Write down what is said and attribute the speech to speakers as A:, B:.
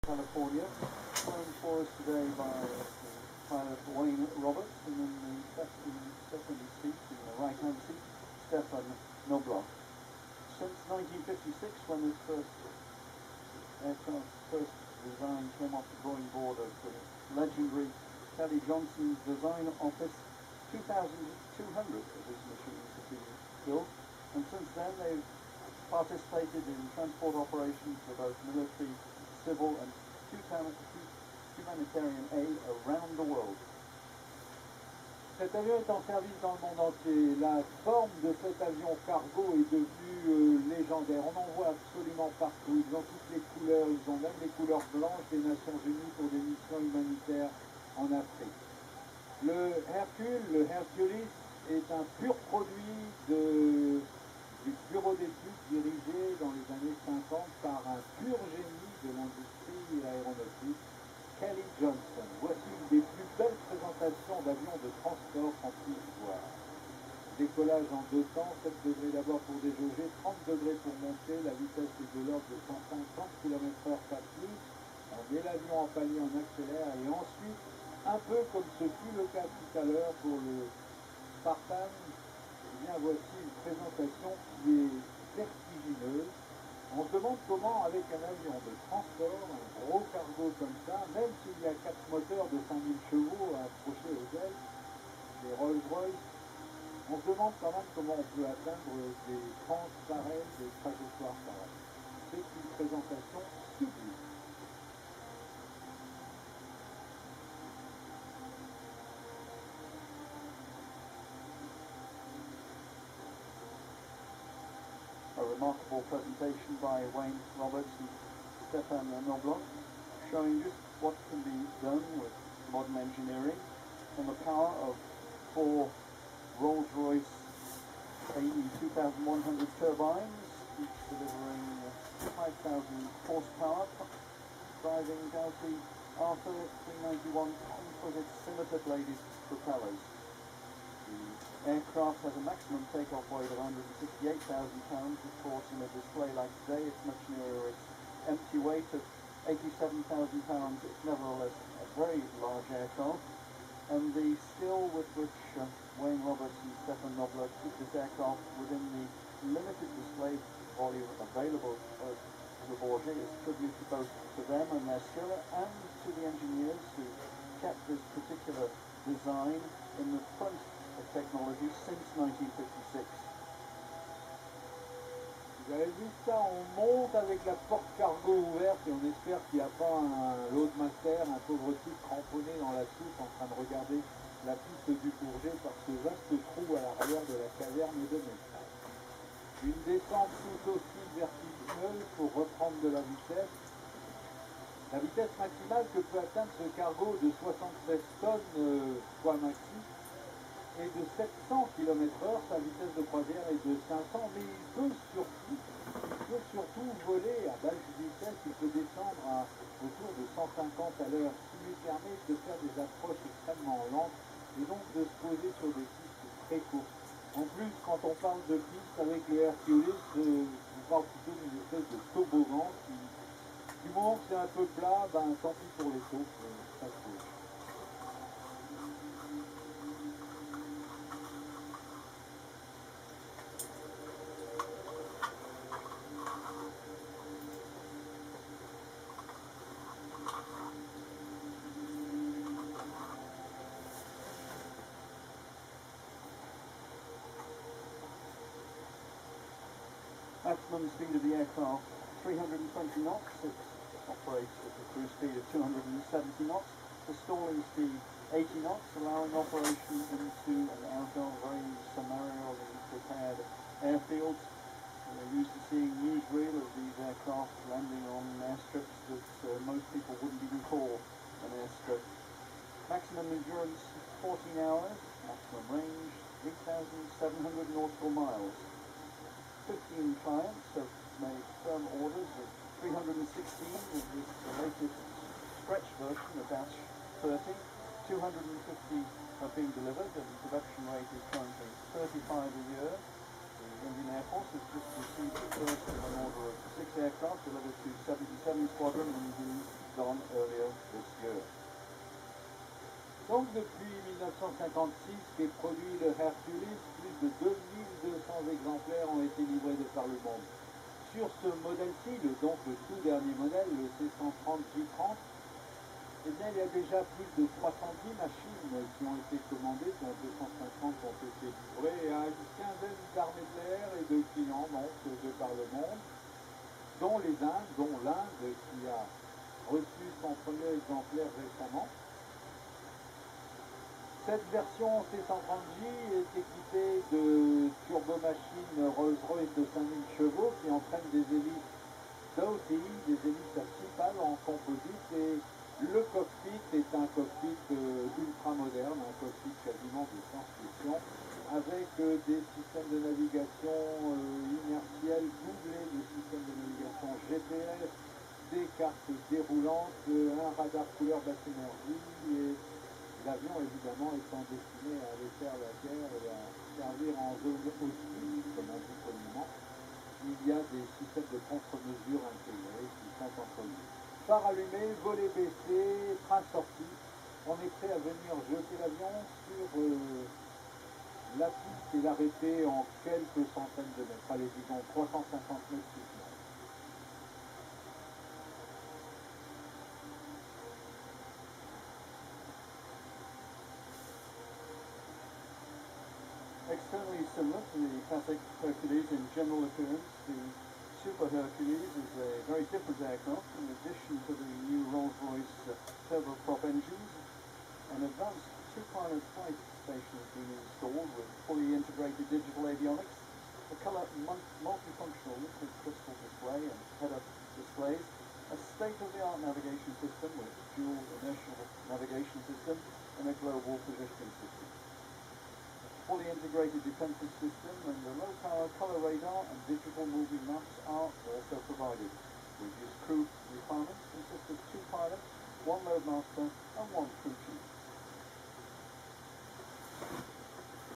A: California, flown for us today by pilot Wayne Roberts, and in the second seat, in the right-hand seat, Stefan Knobloch. Since 1956, when this aircraft's first design came off the drawing board of the legendary Kelly Johnson's design office, 2,200 of these machines have been built, and since then they've participated in transport operations for both military, civil and humanitarian aid around the world.
B: Cet avion est en service dans le monde entier. La forme de cet avion cargo est devenue légendaire. On en voit absolument partout. Ils ont toutes les couleurs. Ils ont même les couleurs blanches des Nations Unies pour des missions humanitaires en Afrique. Le Hercules, est un pur produit du bureau d'études dirigé dans les années 50 par un pur génie de l'industrie aéronautique, Kelly Johnson. Voici une des plus belles présentations d'avions de transport qu'on puisse voir. Décollage en deux temps, 7 degrés d'abord pour déjauger, 30 degrés pour monter, la vitesse est de l'ordre de 150 km/h, pas plus. On met l'avion en palier, on accélère et ensuite, un peu comme ce fut le cas tout à l'heure pour le Spartan, eh bien voici une présentation qui est vertigineuse. On se demande comment, avec un avion de transport, un gros cargo comme ça, même s'il y a 4 moteurs de 5000 chevaux accrochés aux ailes, des Rolls-Royce, on se demande quand même comment on peut atteindre des pentes pareilles, des trajectoires pareilles. C'est une présentation sublime.
A: A remarkable presentation by Wayne Roberts and Stefan Knobloch, showing just what can be done with modern engineering and the power of 4 Rolls-Royce AE 2100 turbines, each delivering 5,000 horsepower, driving Gauzy Arthur 391 composite scimitar-bladed propellers. The aircraft has a maximum takeoff weight of 168,000 pounds. Of course, in a display like today, it's much nearer its empty weight of 87,000 pounds. It's nevertheless a very large aircraft. And the skill with which Wayne Roberts and Stefan Knobloch keep this aircraft within the limited display volume available to the Bourget is tribute to both to them and their skill and to the engineers who kept this particular design in the front of technology since 1956.
B: Vous avez vu ça, on monte avec la porte cargo ouverte et on espère qu'il n'y a pas un loadmaster, un pauvre type cramponné dans la soupe en train de regarder la piste du Bourget par ce vaste trou à l'arrière de la caverne de Message. Une descente tout aussi vertigineuse pour reprendre de la vitesse. La vitesse maximale que peut atteindre ce cargo de 76 tonnes poids maxi est de 700 km/h, sa vitesse de croisière est de 500, mais il peut surtout voler à basse vitesse, il peut descendre à autour de 150 à l'heure, ce qui lui permet de faire des approches extrêmement lentes et donc de se poser sur des pistes très courtes. En plus, quand on parle de pistes avec le Hercules, on parle plutôt d'une espèce de toboggan qui, du moment que c'est un peu plat, ben tant pis pour les sauts, ça se fait.
A: Maximum speed of the aircraft 320 knots. It operates at a cruise speed of 270 knots. The stalling speed 80 knots, allowing operation into and out of very summarily prepared airfields. We're used to seeing newsreel of these aircraft landing on airstrips that most people wouldn't even call an airstrip. Maximum endurance 14 hours, maximum range 8,700 nautical miles. 15 clients have made firm orders of 316 of this latest stretch version of Dash 30. 250 have been delivered and the production rate is currently 35 a year. The Indian Air Force has just received the first of an order of 6 aircraft delivered to 77 Squadron in the
B: depuis 1956 qu'est produit le Hercules, plus de 2200 exemplaires ont été livrés de par le monde. Sur ce modèle-ci, donc le tout dernier modèle, le C130 J30, eh bien, il y a déjà plus de 310 machines qui ont été commandées, dont 250 ont été livrées à une quinzaine d'armées de l'air et de clients donc, de par le monde, dont l'Inde qui a reçu son premier exemplaire récemment. Cette version C130J est équipée de turbomachines Rolls-Royce de 5000 chevaux qui entraînent des hélices d'OTI, des hélices à 6 pales en composite, et le cockpit est un cockpit ultra moderne, un cockpit quasiment de science-fiction, avec des systèmes de navigation inertiels doublés de systèmes de navigation GPS, des cartes déroulantes, un radar couleur basse énergie, et l'avion évidemment étant destiné à aller faire la guerre et à servir en zone hostile, comme on dit communément. Il y a des systèmes de contre-mesure intégrés qui sont employés. Phare allumé, volet baissé, train sorti. On est prêt à venir jeter l'avion sur la piste et l'arrêter en quelques centaines de mètres. Allez, disons 350 mètres suffisants.
A: Externally similar to the classic Hercules in general appearance, the Super Hercules is a very different aircraft. In addition to the new Rolls-Royce turboprop engines, an advanced two-pilot flight station has been installed with fully integrated digital avionics, a colour multifunctional liquid crystal display and head-up displays, a state-of-the-art navigation system with dual inertial navigation system and a global positioning system. Fully integrated defensive system and a low-power colour radar and digital moving maps are also provided. Reduced crew requirements consist of 2 pilots, 1 loadmaster and 1 crew chief.